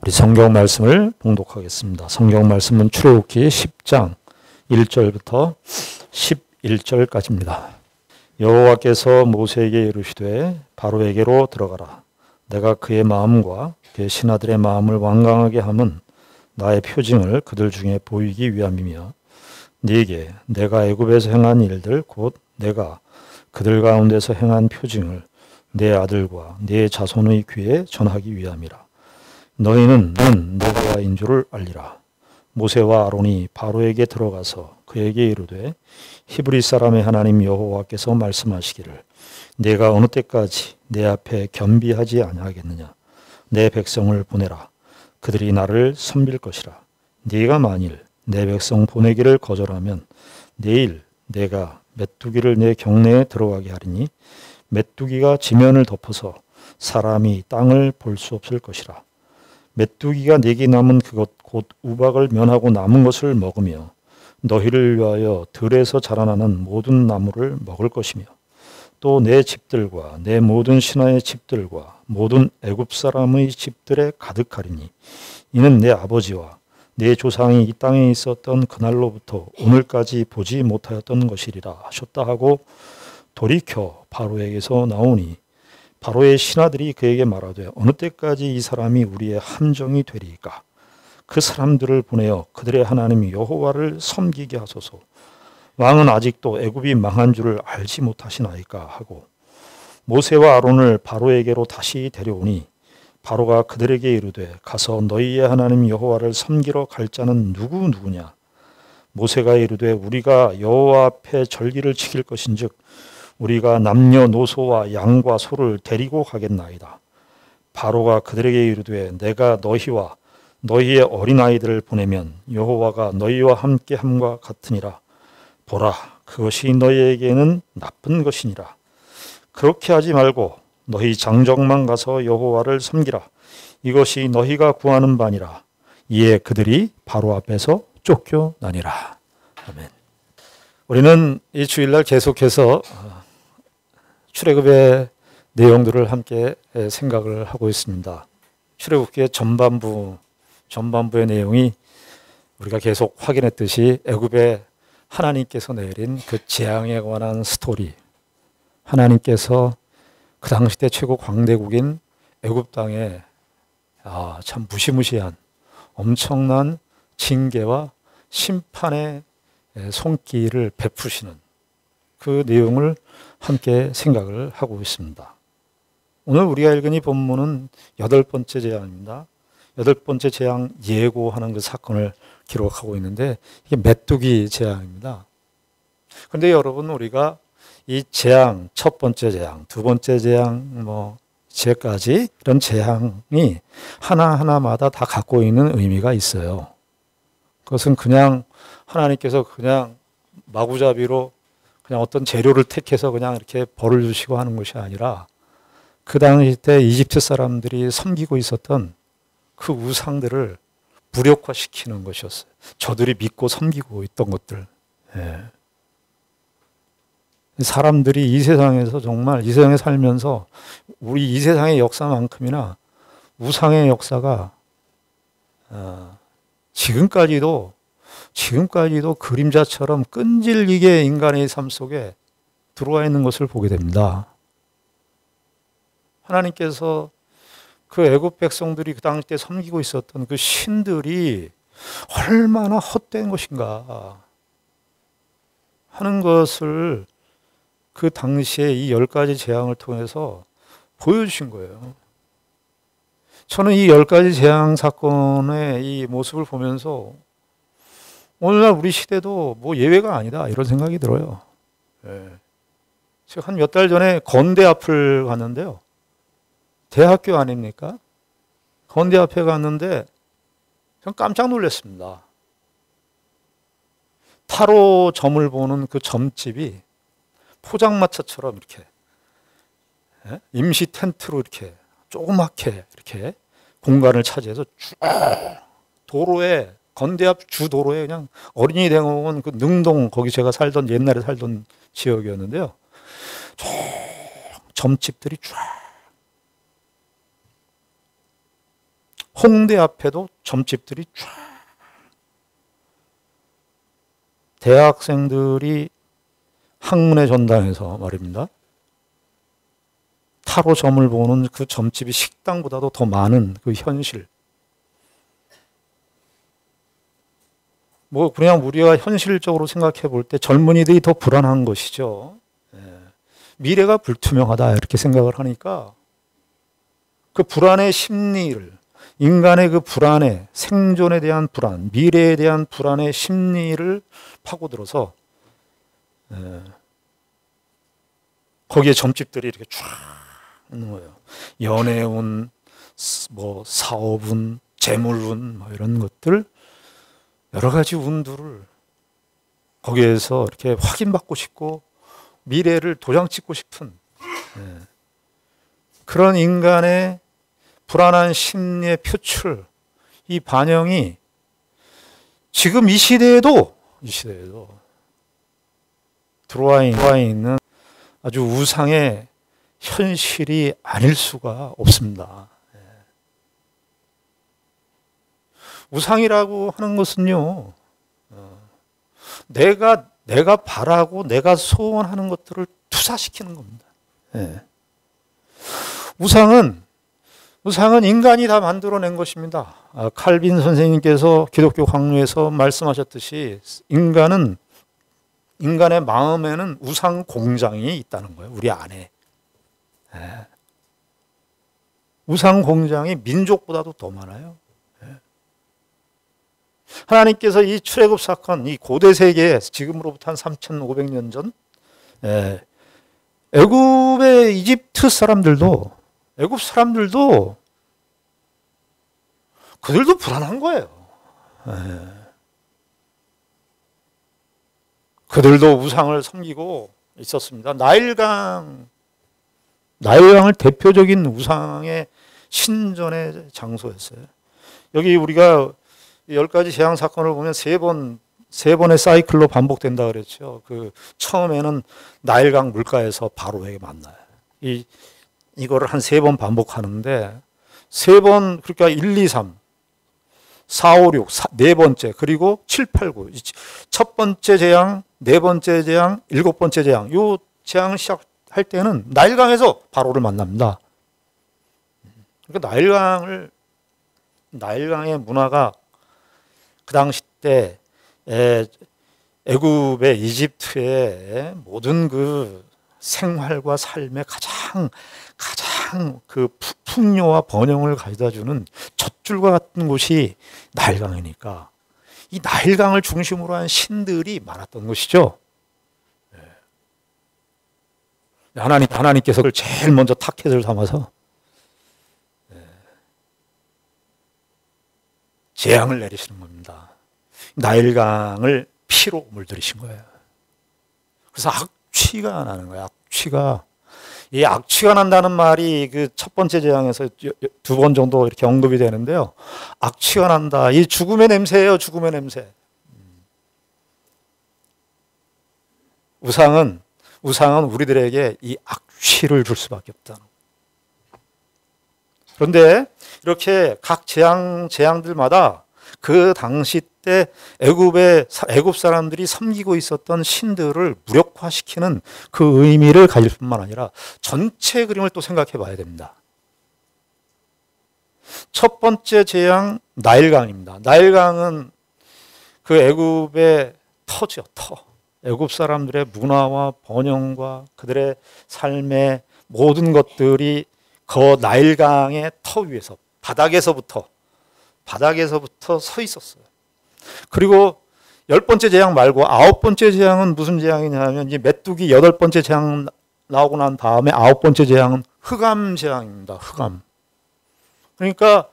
우리 성경 말씀을 봉독하겠습니다. 성경 말씀은 출애굽기 10장 1절부터 11절까지입니다. 여호와께서 모세에게 이르시되 바로에게로 들어가라. 내가 그의 마음과 그의 신하들의 마음을 완강하게 함은 나의 표징을 그들 중에 보이기 위함이며 네게 내가 애굽에서 행한 일들 곧 내가 그들 가운데서 행한 표징을 내 아들과 네 자손의 귀에 전하기 위함이라. 너희는 노아인 줄을 알리라. 모세와 아론이 바로에게 들어가서 그에게 이르되 히브리 사람의 하나님 여호와께서 말씀하시기를 내가 어느 때까지 내 앞에 겸비하지 아니하겠느냐. 내 백성을 보내라. 그들이 나를 섬길 것이라. 네가 만일 내 백성 보내기를 거절하면 내일 내가 메뚜기를 내 경내에 들어가게 하리니 메뚜기가 지면을 덮어서 사람이 땅을 볼 수 없을 것이라. 메뚜기가 내게 남은 그것 곧 우박을 면하고 남은 것을 먹으며 너희를 위하여 들에서 자라나는 모든 나무를 먹을 것이며 또 내 집들과 내 모든 신하의 집들과 모든 애굽 사람의 집들에 가득하리니 이는 내 아버지와 내 조상이 이 땅에 있었던 그날로부터 오늘까지 보지 못하였던 것이리라 하셨다 하고 돌이켜 바로에게서 나오니 바로의 신하들이 그에게 말하되 어느 때까지 이 사람이 우리의 함정이 되리이까. 그 사람들을 보내어 그들의 하나님 여호와를 섬기게 하소서. 왕은 아직도 애굽이 망한 줄을 알지 못하시나이까 하고 모세와 아론을 바로에게로 다시 데려오니 바로가 그들에게 이르되 가서 너희의 하나님 여호와를 섬기러 갈 자는 누구냐. 모세가 이르되 우리가 여호와 앞에 절기를 지킬 것인즉 우리가 남녀노소와 양과 소를 데리고 가겠나이다. 바로가 그들에게 이르되 내가 너희와 너희의 어린아이들을 보내면 여호와가 너희와 함께 함과 같으니라. 보라, 그것이 너희에게는 나쁜 것이니라. 그렇게 하지 말고 너희 장정만 가서 여호와를 섬기라. 이것이 너희가 구하는 바니라. 이에 그들이 바로 앞에서 쫓겨나니라. 아멘. 우리는 이 주일날 계속해서 출애굽의 내용들을 함께 생각을 하고 있습니다. 출애굽기의 전반부의 내용이 우리가 계속 확인했듯이 애굽에 하나님께서 내린 그 재앙에 관한 스토리, 하나님께서 그 당시 때 최고 강대국인 애굽 땅에 참 무시무시한 엄청난 징계와 심판의 손길을 베푸시는 그 내용을 함께 생각을 하고 있습니다. 오늘 우리가 읽은 이 본문은 8번째 재앙입니다. 8번째 재앙 예고하는 그 사건을 기록하고 있는데 이게 메뚜기 재앙입니다. 그런데 여러분 우리가 이 재앙, 첫 번째 재앙, 두 번째 재앙, 이제까지 이런 재앙이 하나하나마다 다 갖고 있는 의미가 있어요. 그것은 그냥 하나님께서 그냥 마구잡이로 그냥 어떤 재료를 택해서 그냥 이렇게 벌을 주시고 하는 것이 아니라 그 당시 때 이집트 사람들이 섬기고 있었던 그 우상들을 무력화시키는 것이었어요. 저들이 믿고 섬기고 있던 것들. 사람들이 이 세상에서 정말 이 세상에 살면서 우리 이 세상의 역사만큼이나 우상의 역사가 지금까지도 그림자처럼 끈질기게 인간의 삶 속에 들어와 있는 것을 보게 됩니다. 하나님께서 그 애굽 백성들이 그 당시 때 섬기고 있었던 그 신들이 얼마나 헛된 것인가 하는 것을 그 당시에 이 10가지 재앙을 통해서 보여주신 거예요. 저는 이 10가지 재앙 사건의 이 모습을 보면서 오늘날 우리 시대도 예외가 아니다 이런 생각이 들어요. 제가 한 몇 달 전에 건대 앞을 갔는데요. 대학교 아닙니까? 건대 앞에 갔는데 전 깜짝 놀랐습니다. 타로 점을 보는 그 점집이 포장마차처럼 이렇게 임시 텐트로 이렇게 조그맣게 이렇게 공간을 차지해서 쭉 도로에 건대 앞 주 도로에 그냥 어린이 대공원 그 능동 거기 제가 옛날에 살던 지역이었는데요. 쭉 점집들이 쫙 홍대 앞에도 점집들이 쫙. 대학생들이 학문의 전당에서 말입니다. 타로 점을 보는 그 점집이 식당보다도 더 많은 그 현실. 뭐 그냥 우리가 현실적으로 생각해 볼 때 젊은이들이 더 불안한 것이죠. 미래가 불투명하다 이렇게 생각을 하니까 그 불안의 심리를, 인간의 그 불안에, 생존에 대한 불안, 미래에 대한 불안의 심리를 파고들어서 거기에 점집들이 이렇게 쫙 있는 거예요. 연애운, 뭐 사업운, 재물운, 뭐 이런 것들, 여러 가지 운들을 거기에서 이렇게 확인받고 싶고 미래를 도장 찍고 싶은 그런 인간의 불안한 심리의 표출, 이 반영이 지금 이 시대에도 들어와 있는 아주 우상의 현실이 아닐 수가 없습니다. 우상이라고 하는 것은요, 내가 바라고 내가 소원하는 것들을 투사시키는 겁니다. 우상은 인간이 다 만들어낸 것입니다. 칼빈 선생님께서 기독교 강요에서 말씀하셨듯이 인간의 마음에는 우상 공장이 있다는 거예요. 우리 안에. 우상 공장이 민족보다도 더 많아요. 하나님께서 이 출애굽 사건, 이 고대 세계에 지금으로부터 한 3,500년 전 애굽의 이집트 사람들도 애굽 사람들도 그들도 불안한 거예요. 그들도 우상을 섬기고 있었습니다. 나일강을 대표적인 우상의 신전의 장소였어요. 여기 우리가 10가지 재앙 사건을 보면 세 번의 사이클로 반복된다 그랬죠. 그 처음에는 나일강 물가에서 바로에게 만나요. 이거를 한 3번 반복하는데 3번, 그러니까 1, 2, 3, 4, 5, 6, 네 번째, 그리고 7, 8, 9. 첫 번째 재앙, 네 번째 재앙, 7번째 재앙. 요 재앙을 시작할 때는 나일강에서 바로를 만납니다. 그러니까 나일강의 문화가 그 당시 때 애굽의 이집트의 모든 그 생활과 삶의 가장 그 풍요와 번영을 가져다 주는 젖줄과 같은 곳이 나일강이니까 이 나일강을 중심으로 한 신들이 많았던 것이죠. 하나님께서 그걸 제일 먼저 타켓을 삼아서 재앙을 내리시는 겁니다. 나일강을 피로 물들이신 거예요. 그래서 악취가 나는 거예요. 이 악취가 난다는 말이 그 첫 번째 재앙에서 2번 정도 이렇게 언급이 되는데요. 악취가 난다. 이 죽음의 냄새예요. 죽음의 냄새. 우상은 우리들에게 이 악취를 줄 수밖에 없다. 그런데 이렇게 각 재앙들마다 그 당시 때 애굽 사람들이 섬기고 있었던 신들을 무력화시키는 그 의미를 가질 뿐만 아니라 전체 그림을 또 생각해 봐야 됩니다. 첫 번째 재앙 나일강입니다. 나일강은 그 애굽의 터죠, 터. 애굽 사람들의 문화와 번영과 그들의 삶의 모든 것들이 그 나일강의 터 위에서 바닥에서부터 서 있었어요. 그리고 10번째 재앙 말고 9번째 재앙은 무슨 재앙이냐면 이 메뚜기 8번째 재앙 나오고 난 다음에 9번째 재앙은 흑암 재앙입니다. 흑암. 그러니까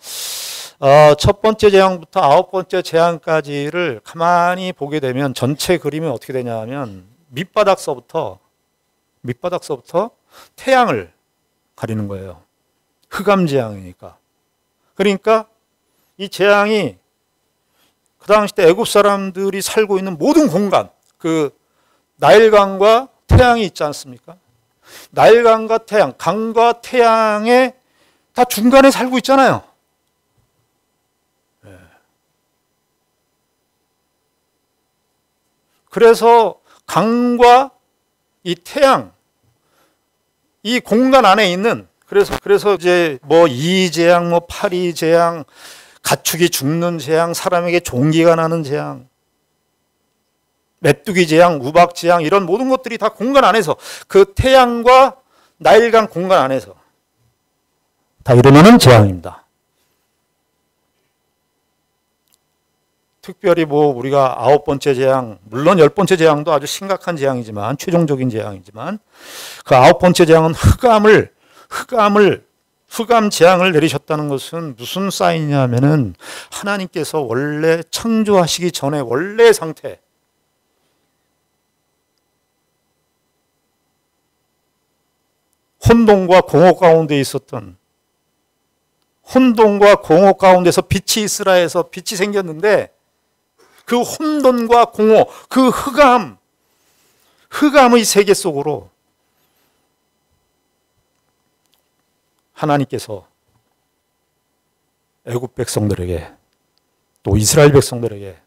첫 번째 재앙부터 9번째 재앙까지를 가만히 보게 되면 전체 그림이 어떻게 되냐면 밑바닥서부터 태양을 가리는 거예요. 흑암 재앙이니까. 그러니까 이 재앙이 그 당시 때 애굽 사람들이 살고 있는 모든 공간, 그 나일강과 태양이 있지 않습니까? 나일강과 태양, 강과 태양의 다 중간에 살고 있잖아요. 그래서 강과 이 태양, 이 공간 안에 있는, 그래서 이제 뭐 이재앙, 뭐 파리재앙, 가축이 죽는 재앙, 사람에게 종기가 나는 재앙, 메뚜기 재앙, 우박 재앙, 이런 모든 것들이 다 공간 안에서, 그 태양과 나일강 공간 안에서 다 일어나는 재앙입니다. 특별히 뭐 우리가 9번째 재앙, 물론 10번째 재앙도 아주 심각한 재앙이지만, 최종적인 재앙이지만, 그 9번째 재앙은 흑암 재앙을 내리셨다는 것은 무슨 사인이냐면은 하나님께서 원래 창조하시기 전에 원래의 상태, 혼돈과 공허 가운데 있었던, 혼돈과 공허 가운데서 빛이 있으라 해서 빛이 생겼는데, 그 혼돈과 공허, 그 흑암의 세계 속으로 하나님께서 애굽 백성들에게 또 이스라엘 백성들에게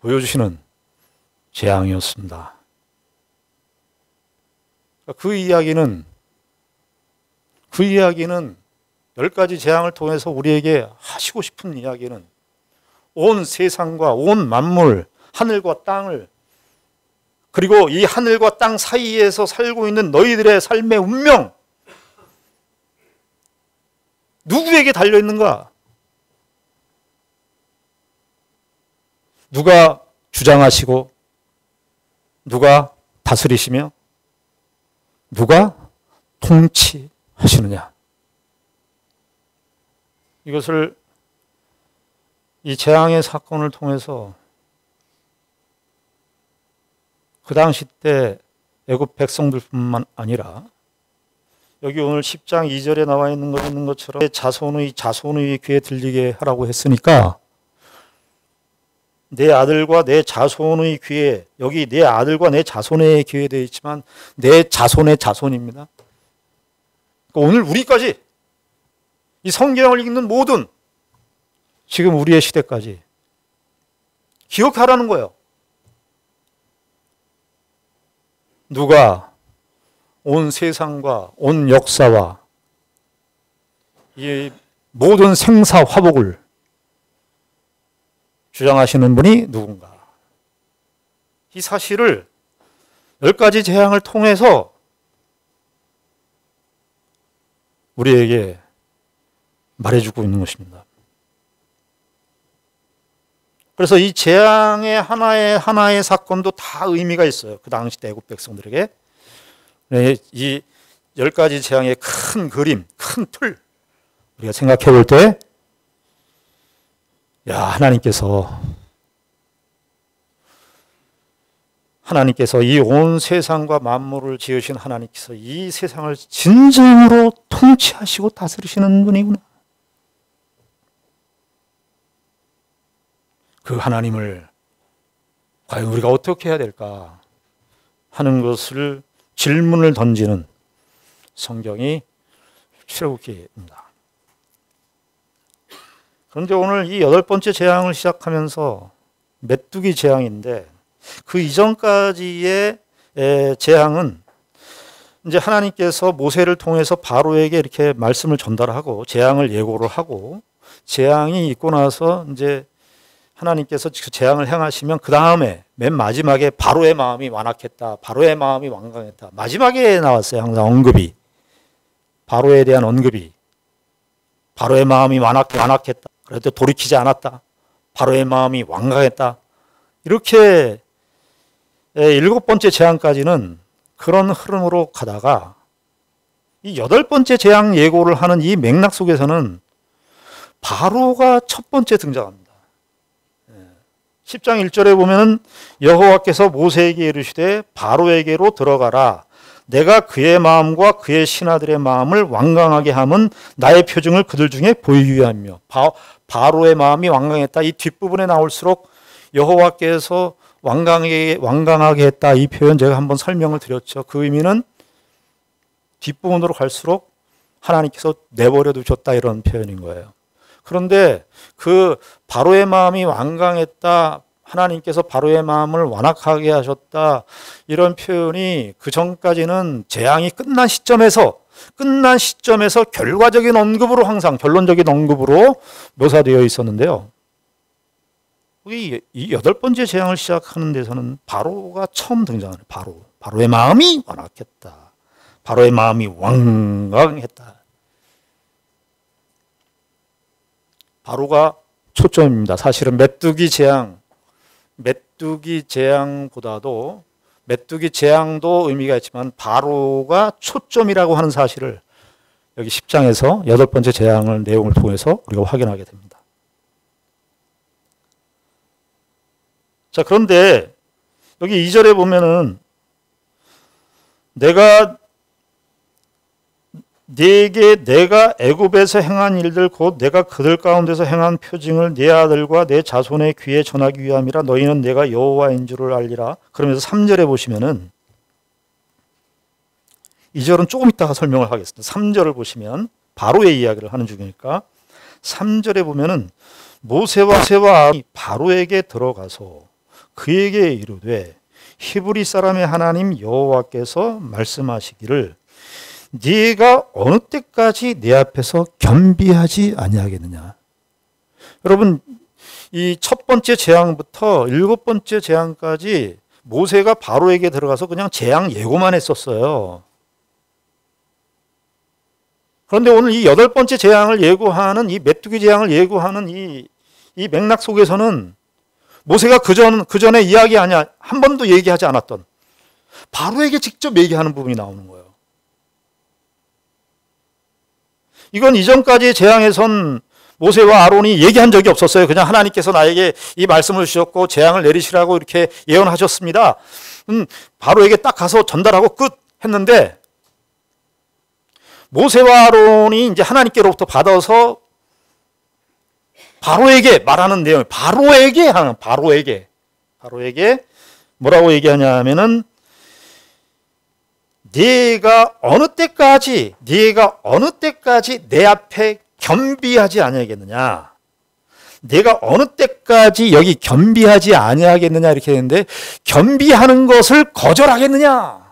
보여주시는 재앙이었습니다. 그 이야기는 10가지 재앙을 통해서 우리에게 하시고 싶은 이야기는 온 세상과 온 만물, 하늘과 땅을, 그리고 이 하늘과 땅 사이에서 살고 있는 너희들의 삶의 운명, 누구에게 달려있는가? 누가 주장하시고, 누가 다스리시며, 누가 통치하시느냐? 이것을 이 재앙의 사건을 통해서 그 당시 때 애굽 백성들뿐만 아니라 여기 오늘 10장 2절에 나와 있는 것처럼 자손의 귀에 들리게 하라고 했으니까 내 아들과 내 자손의 귀에, 여기 내 아들과 내 자손의 귀에 되어 있지만 내 자손의 자손입니다. 그러니까 오늘 우리까지 이 성경을 읽는 모든 지금 우리의 시대까지 기억하라는 거예요. 누가 온 세상과 온 역사와 이 모든 생사 화복을 주장하시는 분이 누군가? 이 사실을 10가지 재앙을 통해서 우리에게 말해주고 있는 것입니다. 그래서 이 재앙의 하나의 사건도 다 의미가 있어요. 그 당시 애굽 백성들에게. 이 10가지 재앙의 큰 그림, 큰 틀, 우리가 생각해 볼 때, 하나님께서 이 온 세상과 만물을 지으신 하나님께서 이 세상을 진정으로 통치하시고 다스리시는 분이구나. 그 하나님을 과연 우리가 어떻게 해야 될까 하는 것을 질문을 던지는 성경이 출애굽기입니다. 그런데 오늘 이 8번째 재앙을 시작하면서 메뚜기 재앙인데 그 이전까지의 재앙은 이제 하나님께서 모세를 통해서 바로에게 이렇게 말씀을 전달하고 재앙을 예고를 하고 재앙이 있고 나서 이제 하나님께서 그 재앙을 행하시면 그 다음에 맨 마지막에 바로의 마음이 완악했다. 바로의 마음이 완강했다. 마지막에 나왔어요. 항상 언급이. 바로에 대한 언급이. 바로의 마음이 완악했다. 그래도 돌이키지 않았다. 바로의 마음이 완강했다. 이렇게 7번째 재앙까지는 그런 흐름으로 가다가 이 8번째 재앙 예고를 하는 이 맥락 속에서는 바로가 첫 번째 등장합니다. 10장 1절에 보면은 여호와께서 모세에게 이르시되 바로에게로 들어가라. 내가 그의 마음과 그의 신하들의 마음을 완강하게 함은 나의 표징을 그들 중에 보이기 위함이며. 바로의 마음이 완강했다. 이 뒷부분에 나올수록 여호와께서 완강하게 했다. 이 표현 제가 한번 설명을 드렸죠. 그 의미는 뒷부분으로 갈수록 하나님께서 내버려 두셨다 이런 표현인 거예요. 그런데 그 바로의 마음이 완강했다, 하나님께서 바로의 마음을 완악하게 하셨다, 이런 표현이 그 전까지는 재앙이 끝난 시점에서 결과적인 언급으로, 항상 결론적인 언급으로 묘사되어 있었는데요. 이 여덟 번째 재앙을 시작하는 데서는 바로가 처음 등장하는, 바로의 마음이 완악했다, 바로의 마음이 완강했다. 바로가 초점입니다. 사실은 메뚜기 재앙보다도, 메뚜기 재앙도 의미가 있지만 바로가 초점이라고 하는 사실을 여기 10장에서 여덟 번째 재앙을 내용을 통해서 우리가 확인하게 됩니다. 자, 그런데 여기 2절에 보면은 내가 애굽에서 행한 일들 곧 내가 그들 가운데서 행한 표징을 네 아들과 내 자손의 귀에 전하기 위함이라. 너희는 내가 여호와인 줄을 알리라. 그러면서 3절에 보시면은, 2절은 조금 이따가 설명을 하겠습니다. 3절을 보시면 바로의 이야기를 하는 중이니까 3절에 보면은 모세와 아론이 바로에게 들어가서 그에게 이르되 히브리 사람의 하나님 여호와께서 말씀하시기를 네가 어느 때까지 내 앞에서 겸비하지 아니하겠느냐. 여러분, 이 첫 번째 재앙부터 일곱 번째 재앙까지 모세가 바로에게 들어가서 그냥 재앙 예고만 했었어요. 그런데 오늘 이 여덟 번째 재앙을 예고하는, 이 메뚜기 재앙을 예고하는 이 맥락 속에서는 모세가 그 전에 한 번도 얘기하지 않았던 바로에게 직접 얘기하는 부분이 나오는 거예요. 이건 이전까지의 재앙에선 모세와 아론이 얘기한 적이 없었어요. 그냥 하나님께서 나에게 이 말씀을 주셨고 재앙을 내리시라고 이렇게 예언하셨습니다. 바로에게 딱 가서 전달하고 끝 했는데, 모세와 아론이 이제 하나님께로부터 받아서 바로에게 말하는 내용, 바로에게 뭐라고 얘기하냐면은 네가 어느 때까지 내 앞에 겸비하지 아니하겠느냐. 내가 어느 때까지 여기 겸비하지 아니하겠느냐 이렇게 했는데, 겸비하는 것을 거절하겠느냐.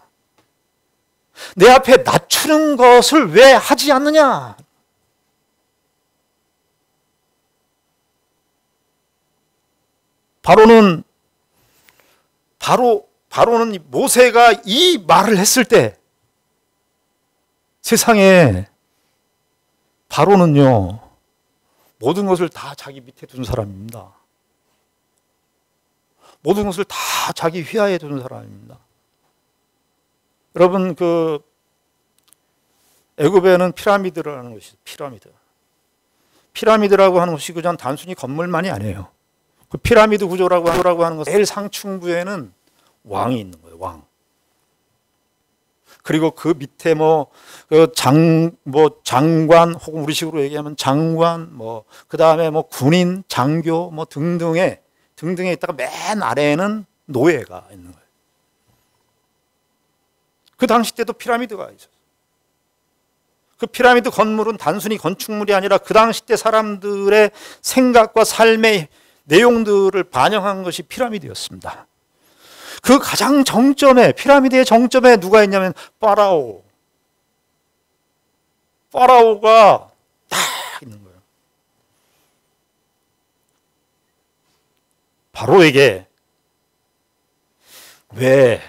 내 앞에 낮추는 것을 왜 하지 않느냐. 바로는 모세가 이 말을 했을 때 세상에, 바로는요 모든 것을 다 자기 밑에 둔 사람입니다. 모든 것을 다 자기 휘하에 둔 사람입니다. 여러분, 그 애굽에는 피라미드라는 것이 있어요. 피라미드라고 하는 것이 그냥 단순히 건물만이 아니에요. 그 피라미드 구조라고 하는 것은 제일 상층부에는 왕이 있는 거예요. 왕. 그리고 그 밑에 장관, 혹은 우리식으로 얘기하면 장관, 그 다음에 군인, 장교, 등등에 있다가 맨 아래에는 노예가 있는 거예요. 그 당시 때도 피라미드가 있었어요. 그 피라미드 건물은 단순히 건축물이 아니라 그 당시 때 사람들의 생각과 삶의 내용들을 반영한 것이 피라미드였습니다. 그 가장 정점에, 피라미드의 정점에 누가 있냐면 파라오가 딱 있는 거예요. 바로에게 왜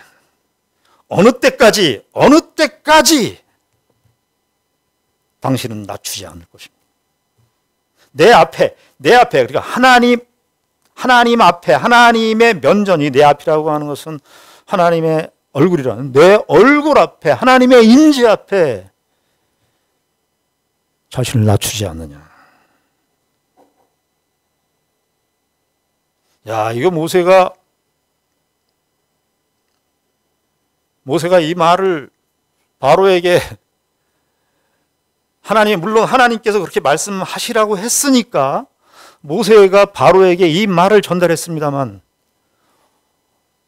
어느 때까지 당신은 낮추지 않을 것입니다. 내 앞에 그러니까 하나님 앞에, 하나님의 면전이, 내 앞이라고 하는 것은 하나님의 얼굴이라는, 내 얼굴 앞에, 하나님의 임재 앞에 자신을 낮추지 않느냐. 야, 이거 모세가 이 말을 바로에게 물론 하나님께서 그렇게 말씀하시라고 했으니까 모세가 바로에게 이 말을 전달했습니다만,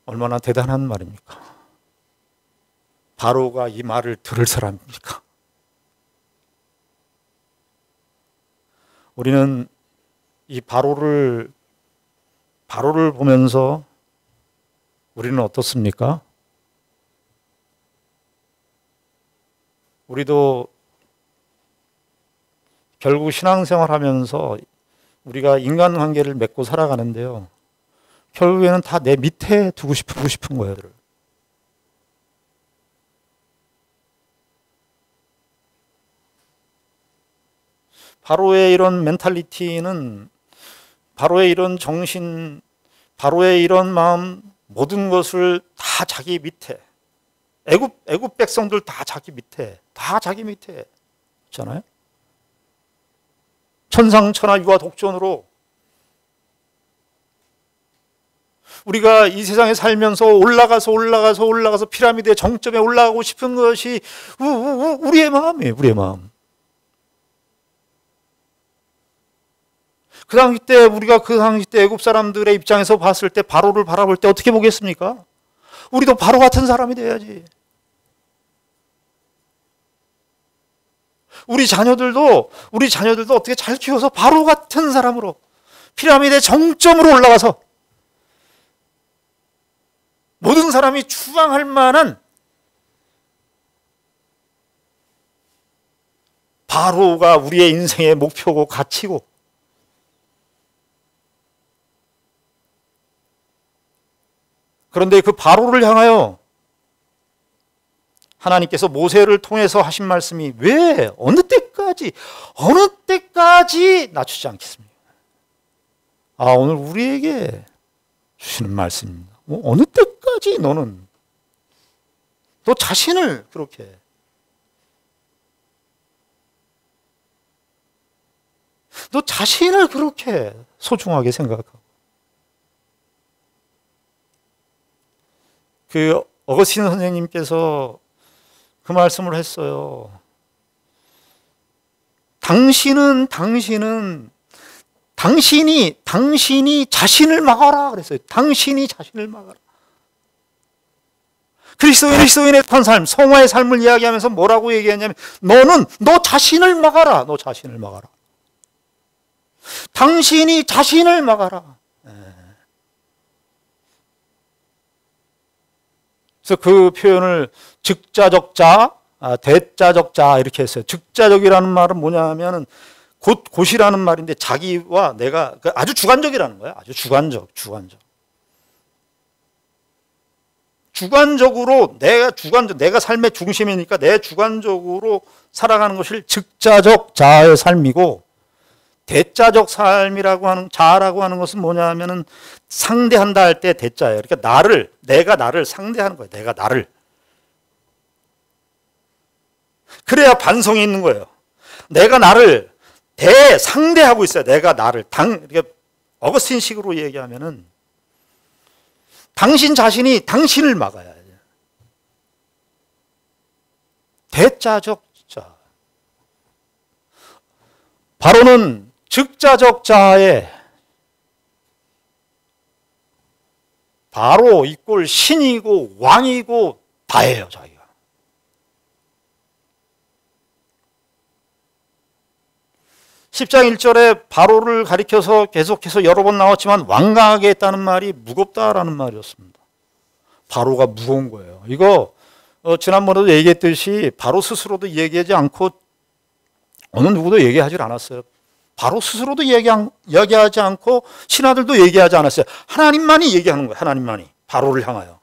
얼마나 대단한 말입니까? 바로가 이 말을 들을 사람입니까? 우리는 이 바로를 보면서 우리는 어떻습니까? 우리도 결국 신앙생활 하면서 우리가 인간관계를 맺고 살아가는데요. 결국에는 다 내 밑에 두고 싶은 거예요. 바로의 이런 멘탈리티는, 바로의 이런 정신, 바로의 이런 마음, 모든 것을 다 자기 밑에, 애굽 백성들 다 자기 밑에 있잖아요. 천상천하 유아 독존으로 우리가 이 세상에 살면서 올라가서 피라미드의 정점에 올라가고 싶은 것이 우리의 마음이에요. 우리의 마음. 우리가 그 당시 때 애굽 사람들의 입장에서 봤을 때 바로를 바라볼 때 어떻게 보겠습니까? 우리도 바로 같은 사람이 돼야지. 우리 자녀들도 어떻게 잘 키워서 바로 같은 사람으로 피라미드의 정점으로 올라가서 모든 사람이 추앙할 만한 바로가 우리의 인생의 목표고 가치고, 그런데 그 바로를 향하여 하나님께서 모세를 통해서 하신 말씀이 왜 어느 때까지 낮추지 않겠습니까? 오늘 우리에게 주시는 말씀입니다. 어느 때까지 너 자신을 그렇게, 너 자신을 그렇게 소중하게 생각하고. 그 어거스틴 선생님께서 그 말씀을 했어요. 당신이 자신을 막아라 그랬어요. 당신이 자신을 막아라. 그리스도인의 삶, 성화의 삶을 이야기하면서 뭐라고 얘기했냐면, 너 자신을 막아라. 너 자신을 막아라. 당신이 자신을 막아라. 그래서 그 표현을 즉자적자, 대자적자 이렇게 했어요. 즉자적이라는 말은 뭐냐면은 곧이라는 말인데 자기와 내가 아주 주관적이라는 거예요. 아주 주관적. 주관적으로 내가 삶의 중심이니까 내 주관적으로 살아가는 것이 즉자적 자아의 삶이고, 대자적 삶이라고 하는 자아라고 하는 것은 뭐냐면은 상대한다 할 때 대자예요. 그러니까 내가 나를 상대하는 거예요. 내가 나를. 그래야 반성이 있는 거예요. 내가 나를 상대하고 있어요. 내가 나를 그러니까 어거스틴식으로 얘기하면은 당신 자신이 당신을 막아야 해요. 대자적 자. 바로는 즉자적 자에 바로 이꼴 신이고 왕이고 다예요, 자기가. 십장 1절에 바로를 가리켜서 계속해서 여러 번 나왔지만 완강하게 했다는 말이 무겁다라는 말이었습니다. 바로가 무거운 거예요. 이거 지난번에도 얘기했듯이 바로 스스로도 얘기하지 않고 어느 누구도 얘기하지 않았어요. 바로 스스로도 이야기하지 않고 신하들도 얘기하지 않았어요. 하나님만이 얘기하는 거예요. 하나님만이 바로를 향하여.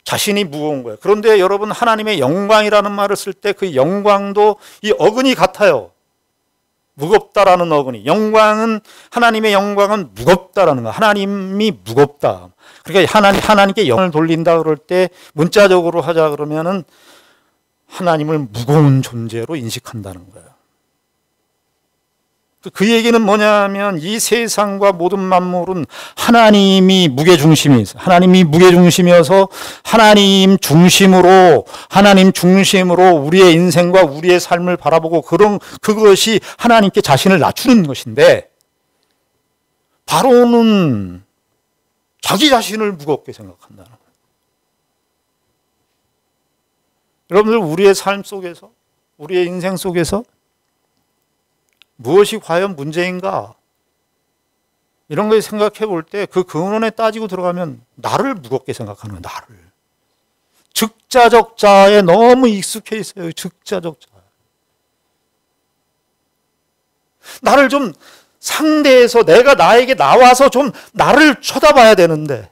자신이 무거운 거예요. 그런데 여러분, 하나님의 영광이라는 말을 쓸 때 그 영광도 이 어근이 같아요. 무겁다라는 어근이. 하나님의 영광은 무겁다라는 거. 하나님이 무겁다. 그러니까 하나님께 영을 돌린다 그럴 때 문자적으로 하자 그러면은 하나님을 무거운 존재로 인식한다는 거예요. 그 얘기는 뭐냐면 이 세상과 모든 만물은 하나님이 무게중심이어서 하나님 중심으로 우리의 인생과 우리의 삶을 바라보고 그것이 하나님께 자신을 낮추는 것인데, 바로는 자기 자신을 무겁게 생각한다는 거예요. 여러분들 우리의 삶 속에서, 우리의 인생 속에서 무엇이 과연 문제인가? 이런 걸 생각해 볼 때 그 근원에 따지고 들어가면 나를 무겁게 생각하는 거예요. 나를. 즉자적 자아에 너무 익숙해 있어요. 즉자적 자아. 나를 좀 상대해서 내가 나에게 나와서 좀 나를 쳐다봐야 되는데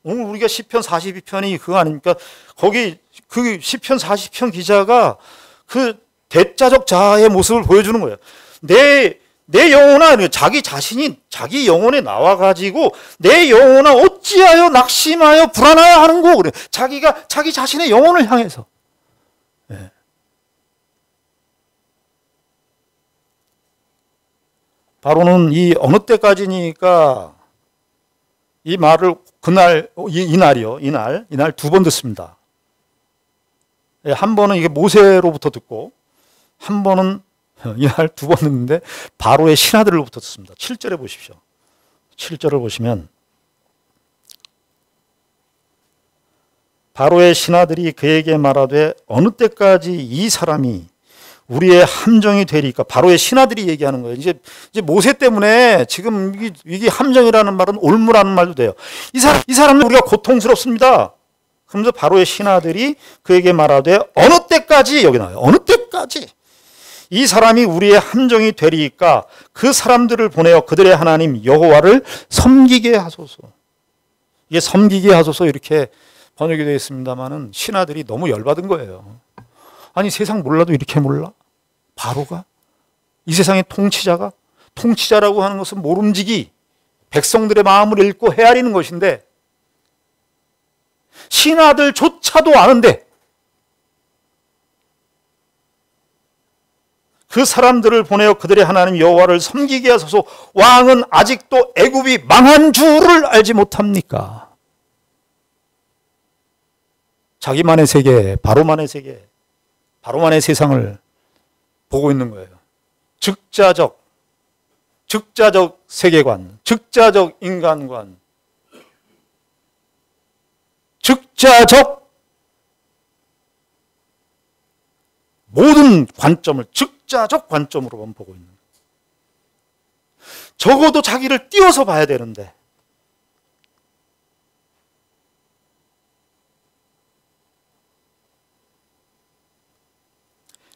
오늘 우리가 시편 42편이 그거 아닙니까? 거기 그 시편 40편 기자가 그 대자적 자아의 모습을 보여주는 거예요. 내 영혼아, 자기 자신이 자기 영혼에 나와가지고 내 영혼아 어찌하여 낙심하여 불안하여 하는고 그래. 자기가 자기 자신의 영혼을 향해서. 네. 바로는 이 어느 때까지니까 이 말을 이날 두 번 듣습니다. 한 번은 이게 모세로부터 듣고 한 번은 이날 두 번 듣는데 바로의 신하들로부터 듣습니다. 7절에 보십시오. 7절을 보시면 바로의 신하들이 그에게 말하되 어느 때까지 이 사람이 우리의 함정이 되리까? 바로의 신하들이 얘기하는 거예요. 이제 모세 때문에 지금 이게 함정이라는 말은 올무라는 말도 돼요. 이 사람은 우리가 고통스럽습니다. 그러면서 바로의 신하들이 그에게 말하되 어느 때까지, 여기 나와요. 어느 때까지 이 사람이 우리의 함정이 되리까? 그 사람들을 보내어 그들의 하나님 여호와를 섬기게 하소서. 이게 섬기게 하소서 이렇게 번역이 되어 있습니다만은 신하들이 너무 열받은 거예요. 아니 세상 몰라도 이렇게 몰라? 바로가? 이 세상의 통치자라고 하는 것은 모름지기, 백성들의 마음을 읽고 헤아리는 것인데 신하들조차도 아는데 그 사람들을 보내어 그들의 하나님 여호와를 섬기게 하소서. 왕은 아직도 애굽이 망한 줄을 알지 못합니까? 자기만의 세계, 바로만의 세계, 바로만의 세상을 보고 있는 거예요. 즉자적 세계관, 즉자적 인간관, 즉자적 모든 관점을 즉자적 관점으로만 보고 있는 거예요. 적어도 자기를 띄워서 봐야 되는데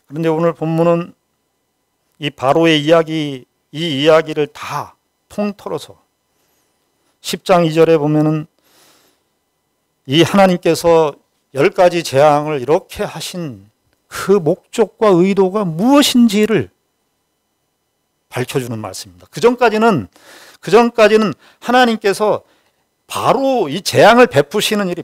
그런데 오늘 본문은 이 바로의 이 이야기를 다 통틀어서 10장 2절에 보면은 이 하나님께서 10가지 재앙을 이렇게 하신 그 목적과 의도가 무엇인지를 밝혀주는 말씀입니다. 그 전까지는 하나님께서 바로 이 재앙을 베푸시는 일이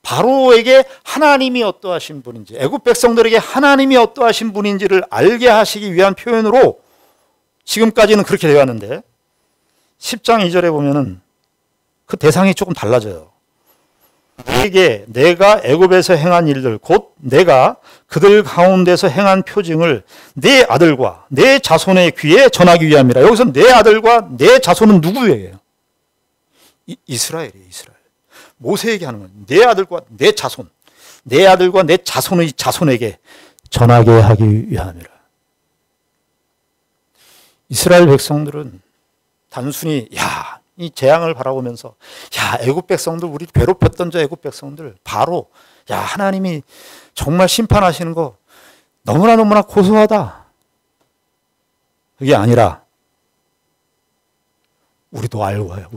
바로에게 하나님이 어떠하신 분인지, 애굽 백성들에게 하나님이 어떠하신 분인지를 알게 하시기 위한 표현으로 지금까지는 그렇게 되어 왔는데 10장 2절에 보면은 그 대상이 조금 달라져요. 너에게 내가 애굽에서 행한 일들 곧 내가 그들 가운데서 행한 표징을 내 아들과 내 자손의 귀에 전하기 위함이라. 여기서 내 아들과 내 자손은 누구예요? 이스라엘이에요. 이스라엘. 모세에게 하는 거예요. 내 아들과 내 자손, 내 아들과 내 자손의 자손에게 전하게 하기 위함이라. 이스라엘 백성들은 단순히 이 재앙을 바라보면서 애굽 백성들, 우리 괴롭혔던 저 애굽 백성들 바로 하나님이 정말 심판하시는 거 너무나 고소하다. 그게 아니라 우리도 알고 와요.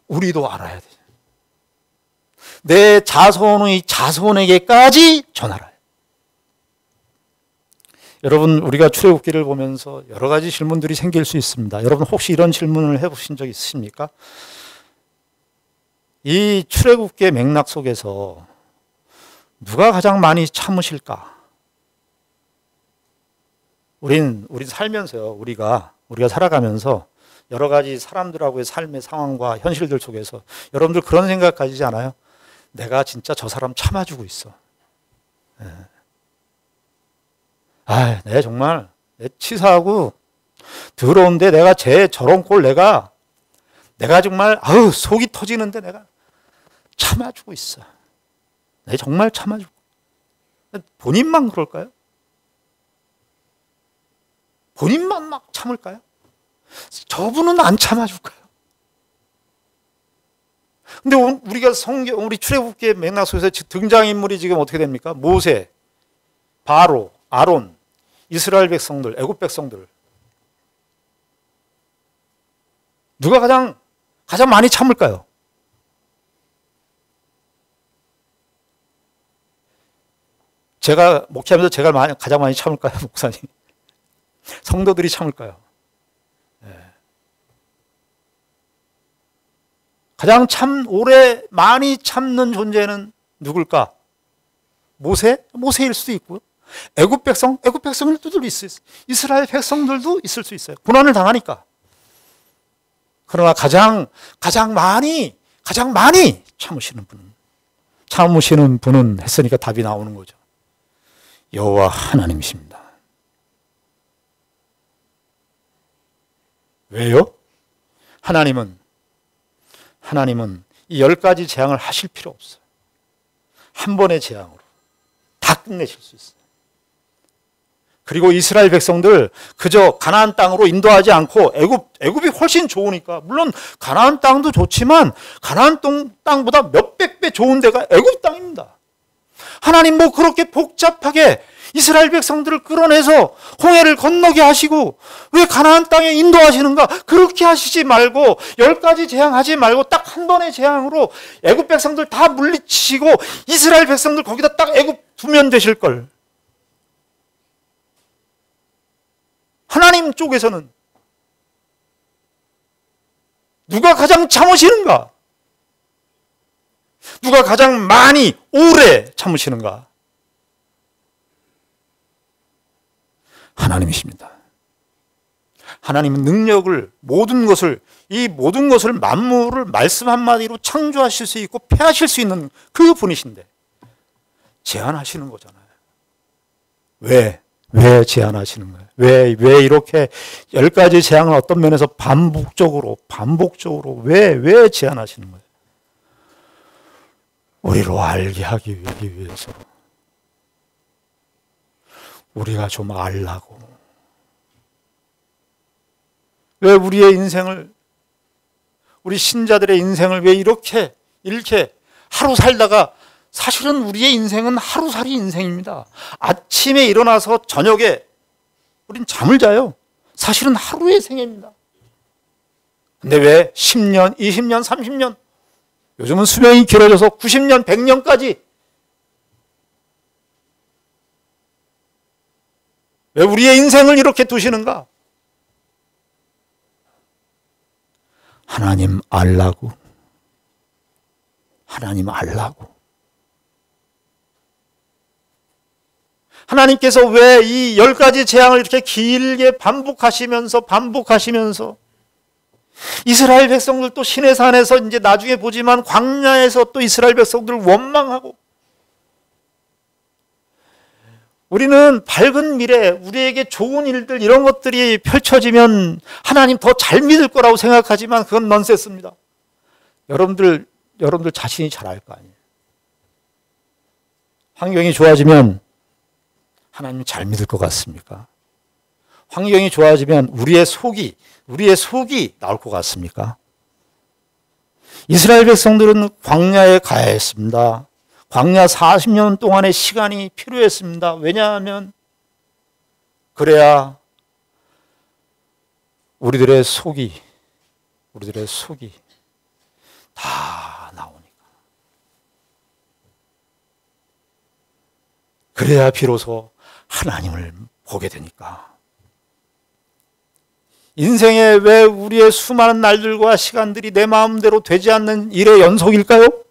우리도 알아야 돼. 내 자손의 자손에게까지 전하라. 여러분, 우리가 출애굽기를 보면서 여러 가지 질문들이 생길 수 있습니다. 여러분 혹시 이런 질문을 해보신 적 있으십니까? 이 출애굽기의 맥락 속에서 누가 가장 많이 참으실까? 우리 살면서요, 우리가 살아가면서 여러 가지 사람들하고의 삶의 상황과 현실들 속에서 여러분들 그런 생각 가지지 않아요? 내가 진짜 저 사람 참아주고 있어. 내가 정말 치사하고 더러운데 내가 저런 꼴 내가 내가 정말 속이 터지는데 내가 참아주고 있어. 내가 정말 참아주고. 본인만 그럴까요? 본인만 막 참을까요? 저분은 안 참아줄까요? 근데 우리가 우리 출애굽기의 맥락 속에서 등장인물이 지금 어떻게 됩니까? 모세, 바로, 아론, 이스라엘 백성들, 애굽 백성들. 누가 가장 많이 참을까요? 제가 목회하면서 제가 가장 많이 참을까요, 목사님? 성도들이 참을까요? 가장 오래 많이 참는 존재는 누굴까? 모세일 수도 있고요. 애굽 백성들도 있을 수 있어요. 이스라엘 백성들도 있을 수 있어요. 고난을 당하니까. 그러나 가장 많이 참으시는 분은 했으니까 답이 나오는 거죠. 여호와 하나님이십니다. 왜요? 하나님은 이 10가지 재앙을 하실 필요 없어요. 한 번의 재앙으로 다 끝내실 수 있어요. 그리고 이스라엘 백성들 그저 가나안 땅으로 인도하지 않고 애굽이 훨씬 좋으니까, 물론 가나안 땅도 좋지만 가나안 땅보다 몇백 배 좋은 데가 애굽 땅입니다. 하나님 그렇게 복잡하게 이스라엘 백성들을 끌어내서 홍해를 건너게 하시고 왜 가나안 땅에 인도하시는가? 그렇게 하시지 말고 10가지 재앙하지 말고 딱 한 번의 재앙으로 애굽 백성들 다 물리치시고 이스라엘 백성들 거기다 딱 애굽 두면 되실 걸. 하나님 쪽에서는 누가 가장 참으시는가? 누가 가장 많이 오래 참으시는가? 하나님이십니다. 하나님은 능력을, 이 모든 것을 만물을 말씀 한마디로 창조하실 수 있고 폐하실 수 있는 그 분이신데 제한하시는 거잖아요. 왜 제한하시는 거예요? 왜 이렇게 10가지 재앙을 어떤 면에서 반복적으로 왜 제한하시는 거예요? 우리로 알게 하기 위해서. 우리가 좀 알라고. 왜 우리 신자들의 인생을 왜 이렇게 하루 살다가, 사실은 우리의 인생은 하루살이 인생입니다. 아침에 일어나서 저녁에 우린 잠을 자요. 사실은 하루의 생애입니다. 근데 왜 10년, 20년, 30년, 요즘은 수명이 길어져서 90년, 100년까지 왜 우리의 인생을 이렇게 두시는가? 하나님 알라고. 하나님께서 왜 이 10가지 재앙을 이렇게 길게 반복하시면서 이스라엘 백성들도 시내산에서 이제 나중에 보지만 광야에서 또 이스라엘 백성들을 원망하고, 우리는 밝은 미래, 우리에게 좋은 일들, 이런 것들이 펼쳐지면 하나님 더 잘 믿을 거라고 생각하지만 그건 넌센스입니다. 여러분들 자신이 잘 알 거 아니에요. 환경이 좋아지면 하나님 잘 믿을 것 같습니까? 환경이 좋아지면 우리의 속이 나올 것 같습니까? 이스라엘 백성들은 광야에 가야 했습니다. 광야 40년 동안의 시간이 필요했습니다. 왜냐하면 그래야 우리들의 속이 다 나오니까. 그래야 비로소 하나님을 보게 되니까. 인생에 왜 우리의 수많은 날들과 시간들이 내 마음대로 되지 않는 일의 연속일까요?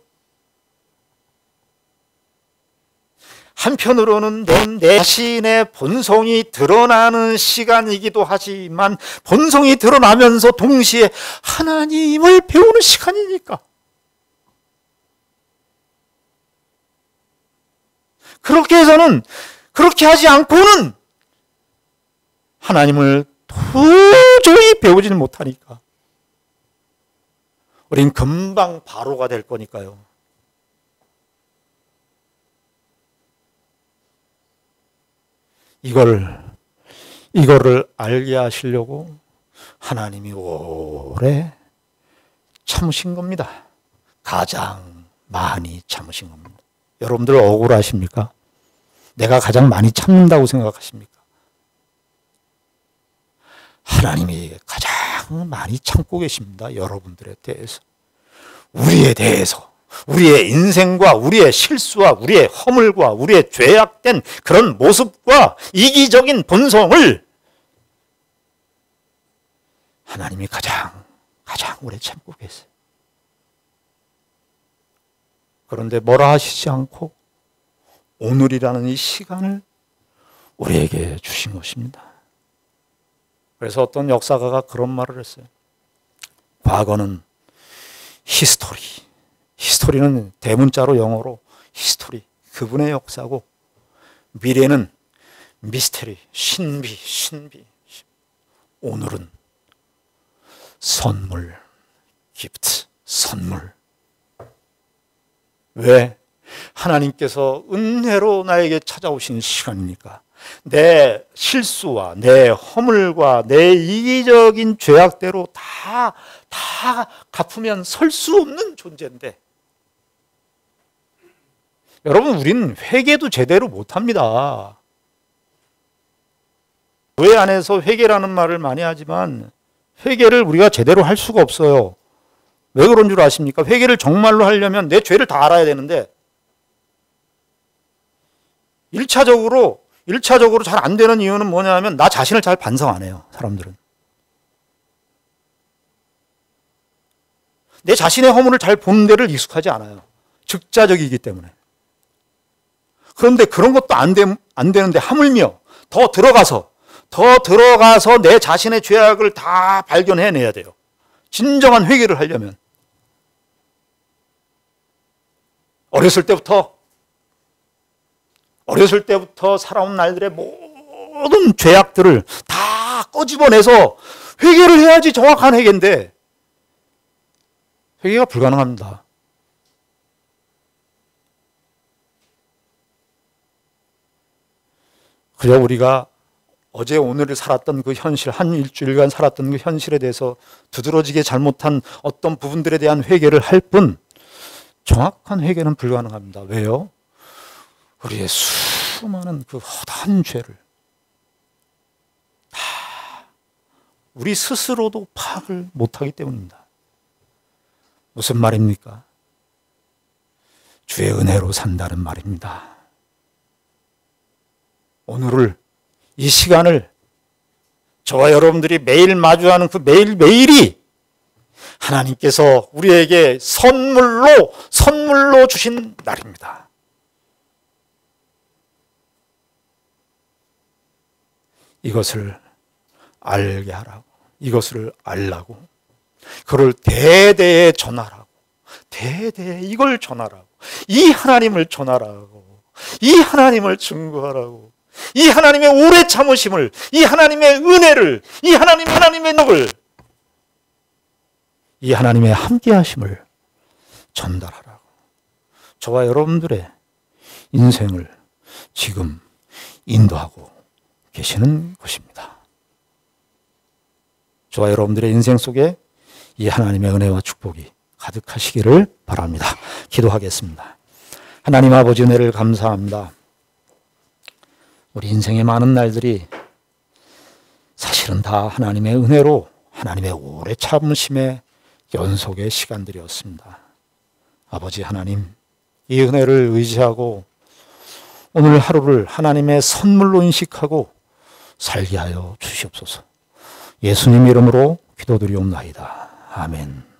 한편으로는 내 자신의 본성이 드러나는 시간이기도 하지만, 본성이 드러나면서 동시에 하나님을 배우는 시간이니까. 그렇게 하지 않고는 하나님을 도저히 배우지는 못하니까. 우린 금방 바로가 될 거니까요. 이거를 알게 하시려고 하나님이 오래 참으신 겁니다. 가장 많이 참으신 겁니다. 여러분들 억울하십니까? 내가 가장 많이 참는다고 생각하십니까? 하나님이 가장 많이 참고 계십니다. 여러분들에 대해서. 우리에 대해서. 우리의 인생과 우리의 실수와 우리의 허물과 우리의 죄악된 그런 모습과 이기적인 본성을 하나님이 가장 오래 참고 계세요. 그런데 뭐라 하시지 않고 오늘이라는 이 시간을 우리에게 주신 것입니다. 그래서 어떤 역사가가 그런 말을 했어요. 과거는 히스토리. 히스토리는 대문자로 영어로 히스토리, 그분의 역사고, 미래는 미스테리, 신비. 오늘은 선물, 기프트, 선물. 왜? 하나님께서 은혜로 나에게 찾아오신 시간이니까. 내 실수와 내 허물과 내 이기적인 죄악대로 다 갚으면 설 수 없는 존재인데, 여러분, 우리는 회개도 제대로 못합니다. 교회 안에서 회개라는 말을 많이 하지만 회개를 우리가 제대로 할 수가 없어요. 왜 그런 줄 아십니까? 회개를 정말로 하려면 내 죄를 다 알아야 되는데 1차적으로 잘 안 되는 이유는 뭐냐면 나 자신을 잘 반성 안 해요. 사람들은. 내 자신의 허물을 잘 보는 데를 익숙하지 않아요. 즉자적이기 때문에. 그런데 그런 것도 안 되는데 하물며 더 들어가서 내 자신의 죄악을 다 발견해내야 돼요. 진정한 회개를 하려면. 어렸을 때부터 살아온 날들의 모든 죄악들을 다 꺼집어내서 회개를 해야지 정확한 회개인데 회개가 불가능합니다. 그저 우리가 어제 오늘을 살았던 그 현실, 한 일주일간 살았던 그 현실에 대해서 두드러지게 잘못한 어떤 부분들에 대한 회개를 할 뿐 정확한 회개는 불가능합니다. 왜요? 우리의 수많은 그 허다한 죄를 다 우리 스스로도 파악을 못하기 때문입니다. 무슨 말입니까? 주의 은혜로 산다는 말입니다. 오늘을, 이 시간을 저와 여러분들이 매일 마주하는 그 매일매일이 하나님께서 우리에게 선물로 주신 날입니다. 이것을 알게 하라고, 이것을 알라고, 그걸 대대에 전하라고, 대대에 이걸 전하라고, 이 하나님을 전하라고, 이 하나님을 증거하라고, 이 하나님의 오래 참으심을, 이 하나님의 은혜를, 이 하나님의 능력을, 이 하나님의 함께하심을 전달하라고. 저와 여러분들의 인생을 지금 인도하고 계시는 것입니다. 저와 여러분들의 인생 속에 이 하나님의 은혜와 축복이 가득하시기를 바랍니다. 기도하겠습니다. 하나님 아버지, 은혜를 감사합니다. 우리 인생의 많은 날들이 사실은 다 하나님의 은혜로, 하나님의 오래 참으심의 연속의 시간들이었습니다. 아버지 하나님, 이 은혜를 의지하고 오늘 하루를 하나님의 선물로 인식하고 살게 하여 주시옵소서. 예수님 이름으로 기도드리옵나이다. 아멘.